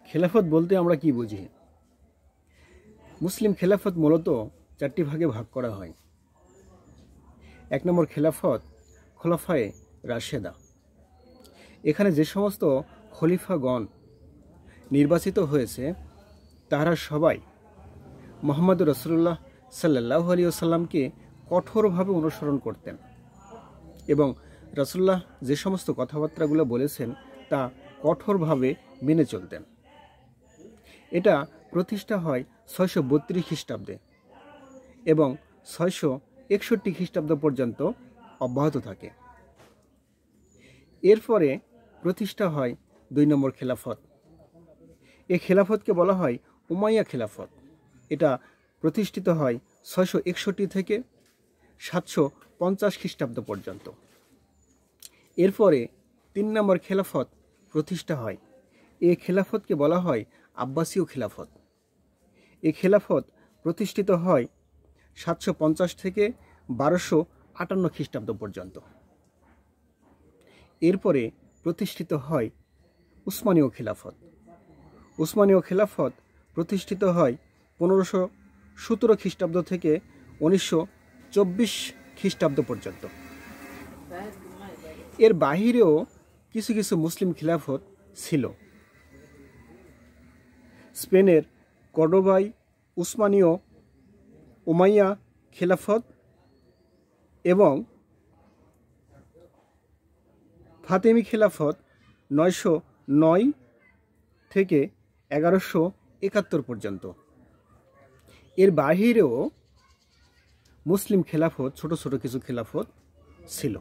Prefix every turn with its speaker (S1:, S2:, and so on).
S1: খেলাফত বলতে আমরা কি বুঝি? মুসলিম খেলাফত মূলত চারটি ভাগে ভাগ করা হয়। 1 নম্বর খেলাফত খোলাফায়ে রাশেদা। এখানে যে সমস্ত খলিফাগণ নির্বাচিত হয়েছে তারা সবাই মুহাম্মদ রাসূলুল্লাহ সাল্লাল্লাহু আলাইহি ওয়াসাল্লামকে কঠোরভাবে অনুসরণ করতেন এবং রাসূলুল্লাহ যে সমস্ত কথাবার্তাগুলো বলেছেন তা কঠোরভাবে মেনে চলতেন। এটা প্রতিষ্ঠা হয় 632 খ্রিস্টাব্দে এবং 661 খ্রিস্টাব্দ পর্যন্ত অব্যাহত থাকে। এরপরে প্রতিষ্ঠা হয় 2 নম্বর খেলাফত। এই খেলাফতকে বলা হয় উমাইয়া খেলাফত। এটা প্রতিষ্ঠিত হয় 661 থেকে 750 খ্রিস্টাব্দ পর্যন্ত। এরপরে 3 নম্বর খেলাফত প্রতিষ্ঠা হয়। এই খেলাফতকে বলা হয় আব্বাসীয় খেলাফত। এই খেলাফত প্রতিষ্ঠিত হয় 750 থেকে 1258 খ্রিস্টাব্দ পর্যন্ত। এরপরে প্রতিষ্ঠিত হয় উসমানীয় খেলাফত। উসমানীয় খেলাফত প্রতিষ্ঠিত হয় 1517 খ্রিস্টাব্দ থেকে 1924 খ্রিস্টাব্দ পর্যন্ত। এর বাহিরেও কিছু কিছু মুসলিম খেলাফত ছিল। স্পেনের কর্ডোবাই উসমানীয় উমাইয়া খেলাফত এবং ফাতেমি খেলাফত 909 থেকে 1171 পর্যন্ত। এর বাহিরেও মুসলিম খেলাফত ছোট ছোট কিছু খেলাফত ছিল।